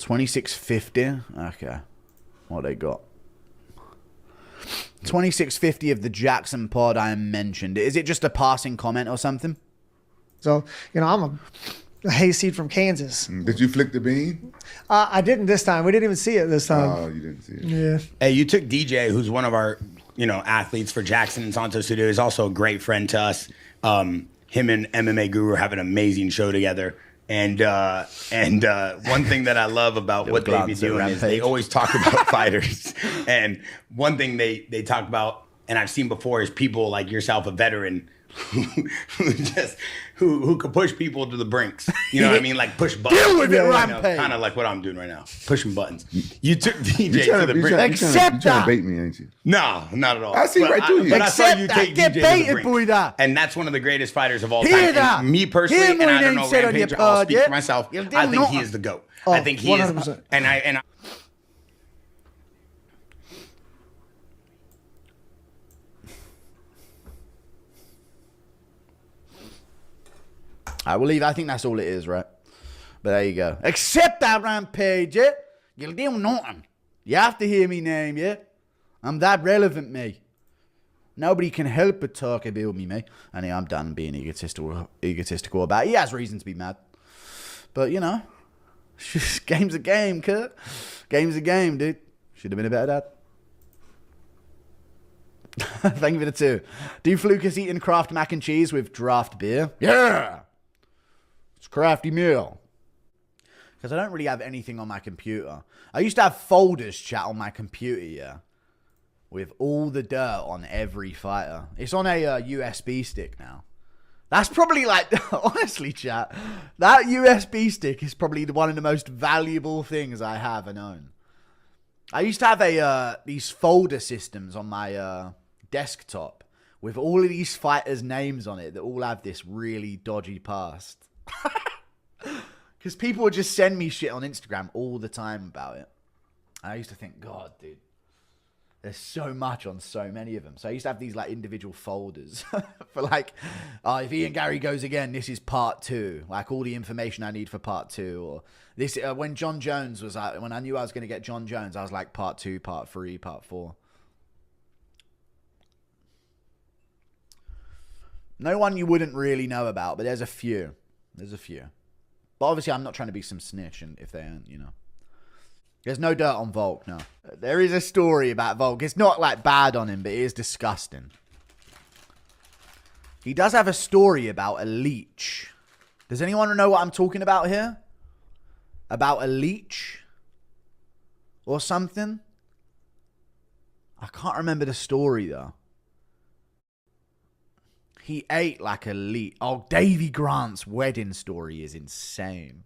2650. Okay. What they got? 2650 of the Jackson pod I mentioned. Is it just a passing comment or something? So, I'm a hayseed from Kansas. Did you flick the bean? I didn't this time. We didn't even see it this time. Oh, you didn't see it. Yeah. Hey, you took DJ, who's one of our, athletes for Jackson and Santos Studio. He's also a great friend to us. Him and MMA Guru have an amazing show together. And one thing that I love about what they be doing is they always talk about fighters. And one thing they talk about, and I've seen before, is people like yourself, a veteran, who could push people to the brinks. You know what I mean? Like push buttons. Deal with it, Rampage. Kind of like what I'm doing right now. Pushing buttons. You took DJ to the brink. Accept you trying that. to bait me, ain't you? No, not at all. I see right through you. But I saw you Accept take that. DJ Get to the baited, brink. boy, that. And that's one of the greatest fighters of all Hear time. that. And me personally, Hear and what I he don't know said on your Rampage, I'll pod, speak yeah? for myself. You did I think not. he is the GOAT. Oh, I think he 100%. is. And I I will leave. I think that's all it is, right? But there you go. Accept that, Rampage, yeah? You'll do nothing. You have to hear me name, yeah? I'm that relevant, me. Nobody can help but talk about me, mate. Anyway, I'm done being egotistical about it. He has reason to be mad. But, game's a game, Kurt. Game's a game, dude. Should have been a better dad. Thank you for the 2. Do Flukas eating Kraft mac and cheese with draft beer? Yeah! It's crafty meal. Because I don't really have anything on my computer. I used to have folders, chat, on my computer, yeah. With all the dirt on every fighter. It's on a USB stick now. That's probably honestly, chat, that USB stick is probably one of the most valuable things I have and own. I used to have these folder systems on my desktop with all of these fighters' names on it that all have this really dodgy past. Because people would just send me shit on Instagram all the time about it. And I used to think, God, dude, there's so much on so many of them. So I used to have these like individual folders for if Ian Gary goes again, this is part 2. Like all the information I need for part 2. Or this when John Jones was out, when I knew I was going to get John Jones, I was like part 2, part 3, part 4. No one you wouldn't really know about, but there's a few. There's a few. But obviously I'm not trying to be some snitch, and if they aren't, There's no dirt on Volk, no. There is a story about Volk. It's not bad on him, but it is disgusting. He does have a story about a leech. Does anyone know what I'm talking about here? About a leech? Or something? I can't remember the story, though. He ate like a leech. Oh, Davy Grant's wedding story is insane.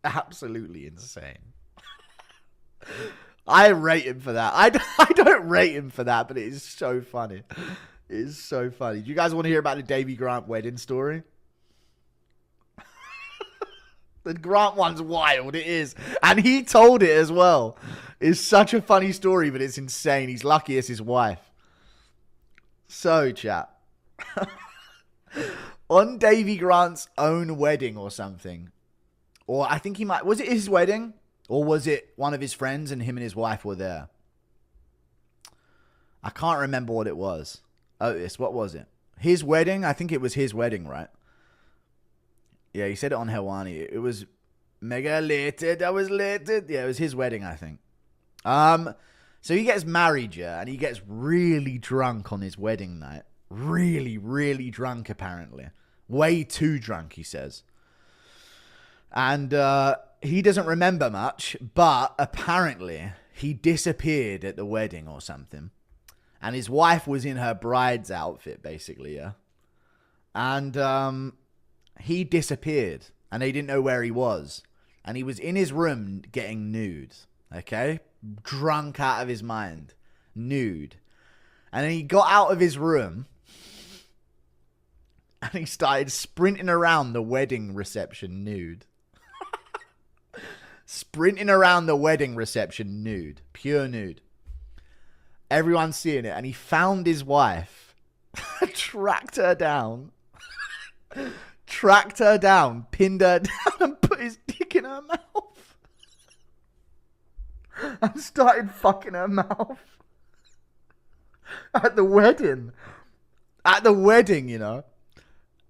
Absolutely insane. I rate him for that. I don't rate him for that, but it is so funny. It is so funny. Do you guys want to hear about the Davy Grant wedding story? The Grant one's wild. It is. And he told it as well. It's such a funny story, but it's insane. He's lucky it's his wife. So, chat. On Davy Grant's own wedding or something. Or I think was it his wedding? Or was it one of his friends and him and his wife were there? I can't remember what it was. Otis, what was it? His wedding? I think it was his wedding, right? Yeah, he said it on Hewani. It was mega elated. I was elated. Yeah, it was his wedding, I think. So he gets married, yeah, and he gets really drunk on his wedding night. Really, really drunk, apparently. Way too drunk, he says. And he doesn't remember much, but apparently he disappeared at the wedding or something. And his wife was in her bride's outfit, basically, yeah. And he disappeared, and they didn't know where he was. And he was in his room getting nude, okay? Drunk out of his mind. Nude. And then he got out of his room, and he started sprinting around the wedding reception nude. Sprinting around the wedding reception nude. Pure nude. Everyone's seeing it. And he found his wife. Tracked her down. Pinned her down, and put his dick in her mouth. and started fucking her mouth. At the wedding. At the wedding, you know.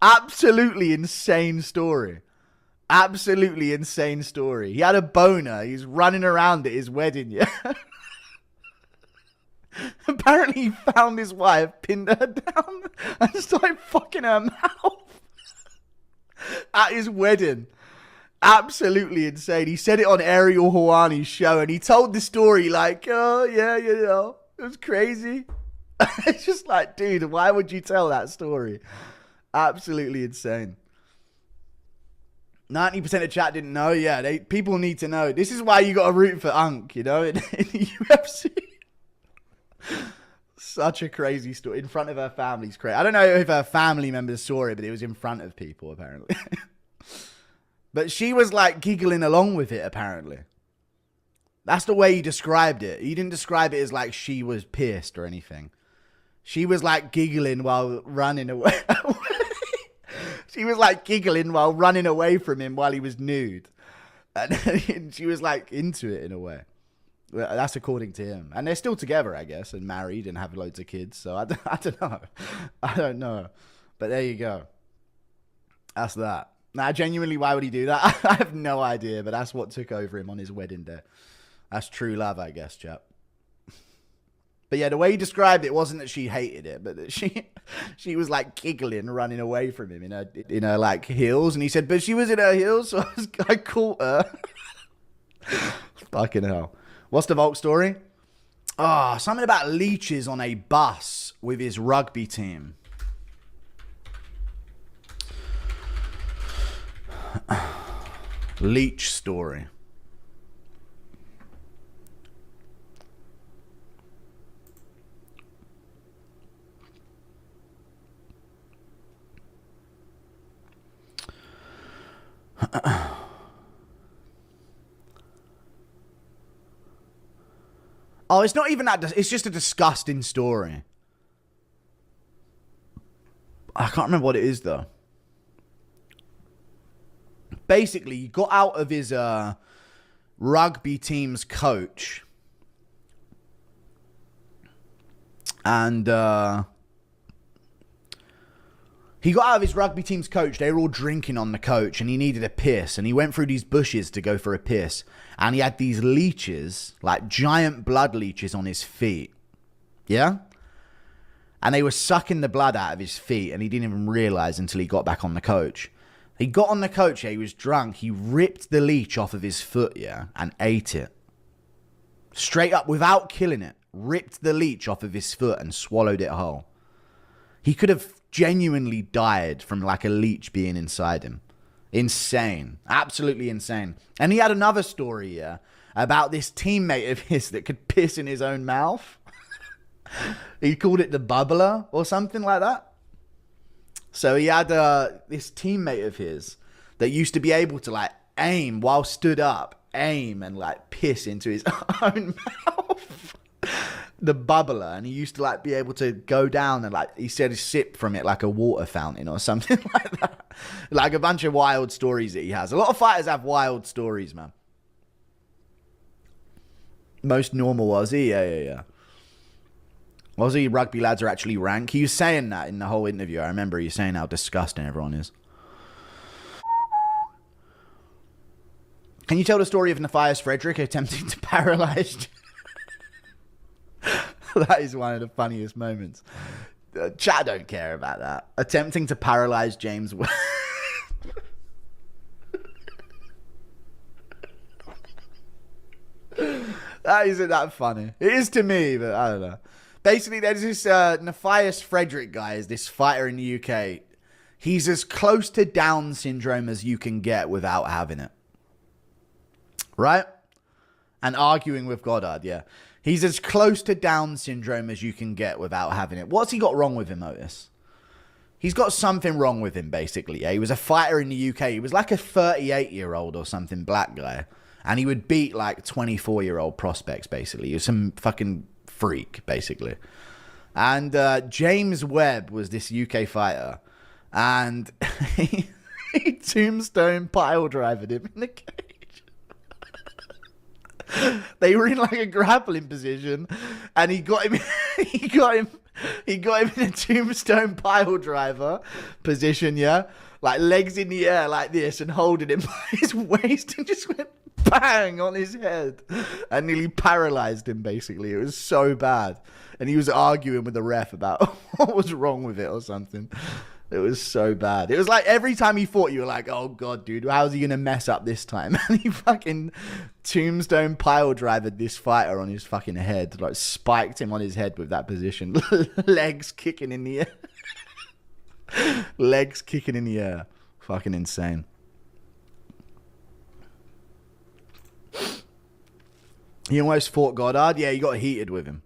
Absolutely insane story. Absolutely insane story. He had a boner. He's running around at his wedding, yeah. Apparently he found his wife, pinned her down, and started fucking her mouth. At his wedding. Absolutely insane. He said it on Ariel Hawani's show, and he told the story like, oh, yeah, you know, it was crazy. It's just like, dude, why would you tell that story? Absolutely insane. 90% of chat didn't know. Yeah, people need to know. This is why you got to root for Unk, you know, in the UFC. Such a crazy story. In front of her family's crazy. I don't know if her family members saw it, but it was in front of people, apparently. But she was like giggling along with it, apparently. That's the way he described it. He didn't describe it as like she was pissed or anything. She was like giggling while running away. She was like giggling while running away from him while he was nude. And she was like into it in a way. That's according to him. And they're still together, I guess, and married and have loads of kids. So I don't know. I don't know. But there you go. That's that. Now, genuinely, why would he do that? I have no idea, but that's what took over him on his wedding day. That's true love, I guess, chap. But yeah, the way he described it wasn't that she hated it, but that she was like giggling, running away from him in her like heels. And he said, but she was in her heels, so I caught her. Fucking hell. What's the Volk story? Oh, something about leeches on a bus with his rugby team. Leech story. Oh, it's not even that. It's just a disgusting story. I can't remember what it is, though. Basically, he got out of his rugby team's coach. And he got out of his rugby team's coach. They were all drinking on the coach, and he needed a piss. And he went through these bushes to go for a piss. And he had these leeches, like giant blood leeches on his feet. Yeah? And they were sucking the blood out of his feet, and he didn't even realize until he got back on the coach. He got on the coach, yeah, he was drunk. He ripped the leech off of his foot, yeah, and ate it. Straight up, without killing it. Ripped the leech off of his foot and swallowed it whole. He could have genuinely died from like a leech being inside him. Insane. Absolutely insane. And he had another story, yeah, about this teammate of his that could piss in his own mouth. He called it the bubbler or something like that. So he had this teammate of his that used to be able to like aim while stood up, aim and like piss into his own mouth. The bubbler. And he used to like be able to go down and like, he said, sip from it like a water fountain or something like that. Like a bunch of wild stories that he has. A lot of fighters have wild stories, man. Most normal Aussie, yeah. Aussie rugby lads are actually rank. He was saying that in the whole interview. I remember he was saying how disgusting everyone is. Can you tell the story of Nefias Frederick attempting to paralyze? That is one of the funniest moments. Chat don't care about that. Attempting to paralyze James Webb. That isn't that funny. It is to me, but I don't know. Basically, there's this Nefias Frederick guy, is this fighter in the UK. He's as close to Down syndrome as you can get without having it. Right? And arguing with Goddard, yeah. He's as close to Down syndrome as you can get without having it. What's he got wrong with him, Otis? He's got something wrong with him, basically. Yeah? He was a fighter in the UK. He was like a 38-year-old or something, black guy. And he would beat like 24-year-old prospects, basically. He was some fucking freak, basically. And James Webb was this UK fighter. And he tombstone pile drivered him in the cage. They were in like a grappling position, and he got him. he got him in a tombstone pile driver position. Yeah, like legs in the air like this, and holding him by his waist, and just went bang on his head, and nearly paralyzed him. Basically, it was so bad, and he was arguing with the ref about what was wrong with it or something. It was so bad. It was like every time he fought, you were like, oh, God, dude, how's he going to mess up this time? And he fucking tombstone pile drivered this fighter on his fucking head. Like, spiked him on his head with that position. Legs kicking in the air. Legs kicking in the air. Fucking insane. He almost fought Goddard. Yeah, he got heated with him.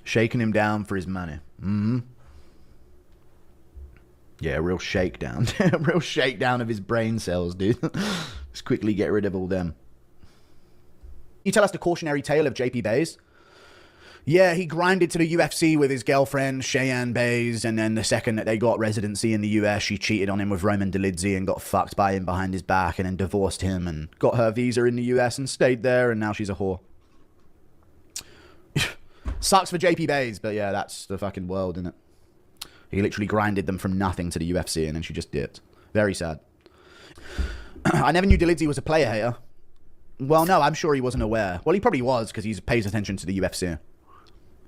Shaking him down for his money. Mm-hmm. Yeah, real shakedown. Real shakedown of his brain cells, dude. Just quickly get rid of all them. You tell us the cautionary tale of JP Bae's? Yeah, he grinded to the UFC with his girlfriend, Cheyenne Bays, and then the second that they got residency in the US, she cheated on him with Roman Dolidze and got fucked by him behind his back, and then divorced him and got her visa in the US and stayed there, and now she's a whore. Sucks for JP Baes, but yeah, that's the fucking world, isn't it? He literally grinded them from nothing to the UFC, and then she just dipped. Very sad. I never knew Dolidze was a player hater. Well, no, I'm sure he wasn't aware. Well, he probably was, because he pays attention to the UFC.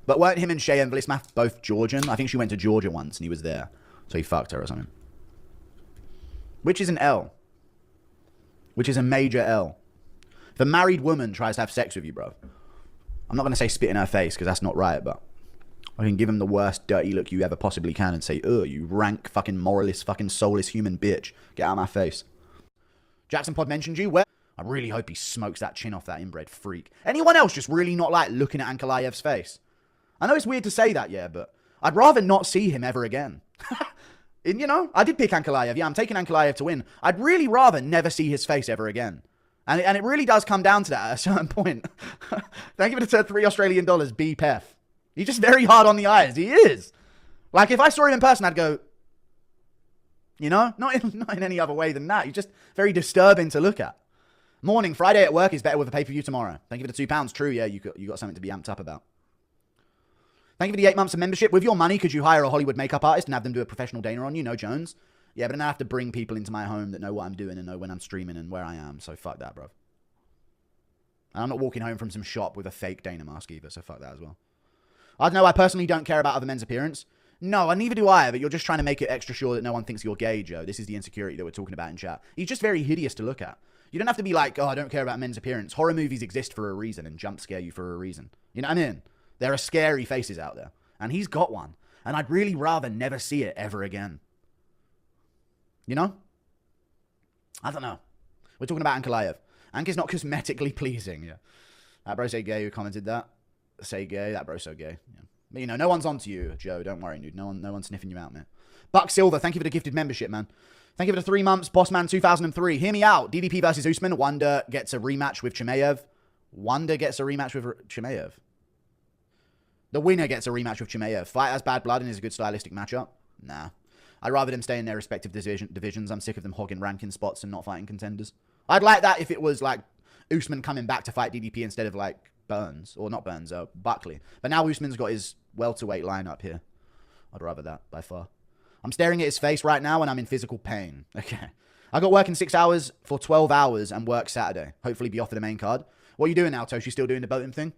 But weren't him and Cheyenne Vlismath both Georgian? I think she went to Georgia once, and he was there. So he fucked her or something. Which is an L. Which is a major L. If a married woman tries to have sex with you, bro, I'm not going to say spit in her face, because that's not right, but I can give him the worst dirty look you ever possibly can and say, ugh, you rank fucking moralist, fucking soulless human bitch. Get out of my face. Jackson Pod mentioned you. Where? I really hope he smokes that chin off that inbred freak. Anyone else just really not like looking at Ankalayev's face? I know it's weird to say that, yeah, but I'd rather not see him ever again. And, you know, I did pick Ankalaev. Yeah, I'm taking Ankalaev to win. I'd really rather never see his face ever again. And it really does come down to that at a certain point. Thank you for the $3 Australian, BPEF. He's just very hard on the eyes. He is. Like, if I saw him in person, I'd go, you know, not in any other way than that. He's just very disturbing to look at. Morning, Friday at work is better with a pay-per-view tomorrow. Thank you for the £2. True, yeah, you got something to be amped up about. Thank you for the 8 months of membership. With your money, could you hire a Hollywood makeup artist and have them do a professional Dana on you? No, Jones. Yeah, but then I have to bring people into my home that know what I'm doing and know when I'm streaming and where I am. So fuck that, bro. And I'm not walking home from some shop with a fake Dana mask either, so fuck that as well. I don't know, I personally don't care about other men's appearance. No, and neither do I, but you're just trying to make it extra sure that no one thinks you're gay, Joe. This is the insecurity that we're talking about in chat. He's just very hideous to look at. You don't have to be like, oh, I don't care about men's appearance. Horror movies exist for a reason and jump scare you for a reason. You know what I mean? There are scary faces out there. And he's got one. And I'd really rather never see it ever again. You know? I don't know. We're talking about Ankalaev. Ank is not cosmetically pleasing. Yeah. That bro say gay who commented that. Say gay. That bro so gay. Yeah. But you know, no one's onto you, Joe. Don't worry, dude. No one's sniffing you out, man. Buck Silver, thank you for the gifted membership, man. Thank you for the 3 months. Bossman 2003. Hear me out. DDP versus Usman. Wonder gets a rematch with Chimaev. Wonder gets a rematch with Chimaev. The winner gets a rematch with Chimaev. Fight has bad blood and is a good stylistic matchup. Nah. I'd rather them stay in their respective divisions. I'm sick of them hogging ranking spots and not fighting contenders. I'd like that if it was like Usman coming back to fight DDP instead of like Burns. Or not Burns, Buckley. But now Usman's got his welterweight lineup here. I'd rather that by far. I'm staring at his face right now and I'm in physical pain. Okay. I got work in 6 hours for 12 hours and work Saturday. Hopefully be off of the main card. What are you doing now, Tosh? You still doing the boating thing?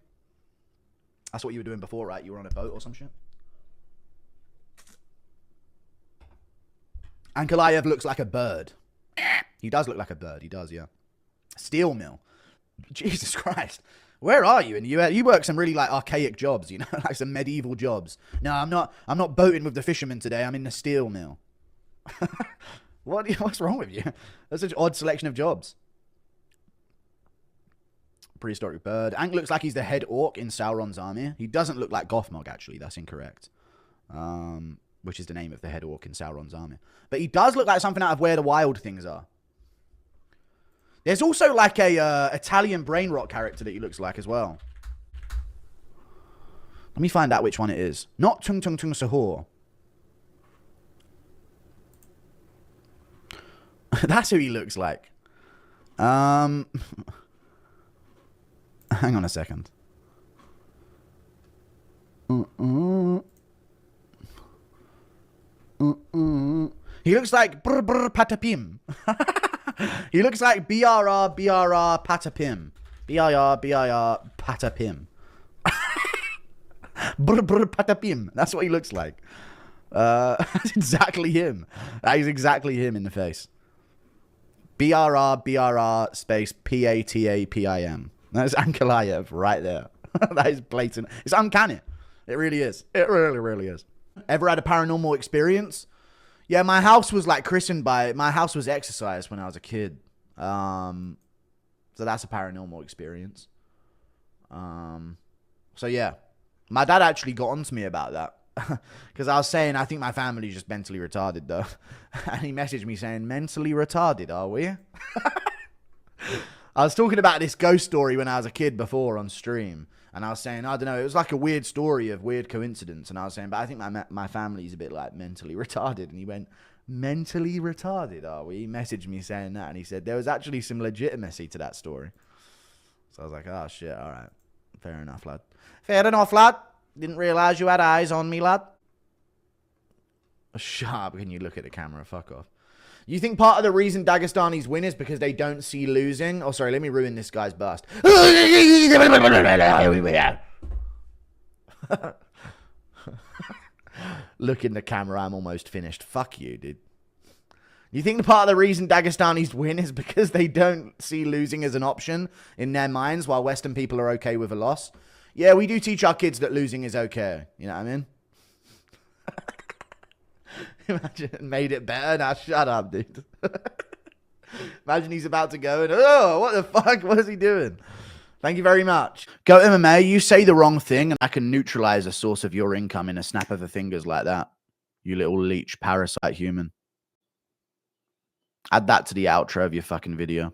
That's what you were doing before, right? You were on a boat or some shit? Ankalaev looks like a bird. He does look like a bird. He does, yeah. Steel mill. Jesus Christ. Where are you? And you work some really like archaic jobs, you know, like some medieval jobs. No, I'm not boating with the fishermen today. I'm in the steel mill. What's wrong with you? That's such an odd selection of jobs. Prehistoric bird. Ank looks like he's the head orc in Sauron's army. He doesn't look like Gothmog, actually. That's incorrect. Which is the name of the head orc in Sauron's army. But he does look like something out of Where the Wild Things Are. There's also like a Italian brain rot character that he looks like as well. Let me find out which one it is. Not Tung Tung Tung Sahur. That's who he looks like. Hang on a second. He looks like brr brr patapim. He looks like BRR patapim. BIR patapim. Brr brr patapim. That's what he looks like. That's exactly him. That is exactly him in the face. BRR space PATAPIM. That's Ankalaev right there. That is blatant. It's uncanny. It really is. It really, really is. Ever had a paranormal experience? Yeah, my house was like christened by... My house was exercised when I was a kid. So that's a paranormal experience. So yeah. My dad actually got onto me about that. Because I was saying, I think my family's just mentally retarded, though. And he messaged me saying, mentally retarded, are we? I was talking about this ghost story when I was a kid before on stream. And I was saying, I don't know, it was like a weird story of weird coincidence. And I was saying, but I think my family's a bit like mentally retarded. And he went, mentally retarded, are we? He messaged me saying that. And he said, there was actually some legitimacy to that story. So I was like, oh, shit, all right. Fair enough, lad. Fair enough, lad. Didn't realise you had eyes on me, lad. Sharp, can you look at the camera? Fuck off. You think part of the reason Dagestanis win is because they don't see losing? Oh, sorry, let me ruin this guy's bust. Look in the camera, I'm almost finished. Fuck you, dude. You think the part of the reason Dagestanis win is because they don't see losing as an option in their minds while Western people are okay with a loss? Yeah, we do teach our kids that losing is okay. You know what I mean? Imagine made it better. Now shut up, dude. Imagine he's about to go and, oh, what the fuck? What is he doing? Thank you very much. Go MMA, you say the wrong thing and I can neutralize a source of your income in a snap of the fingers like that. You little leech parasite human. Add that to the outro of your fucking video.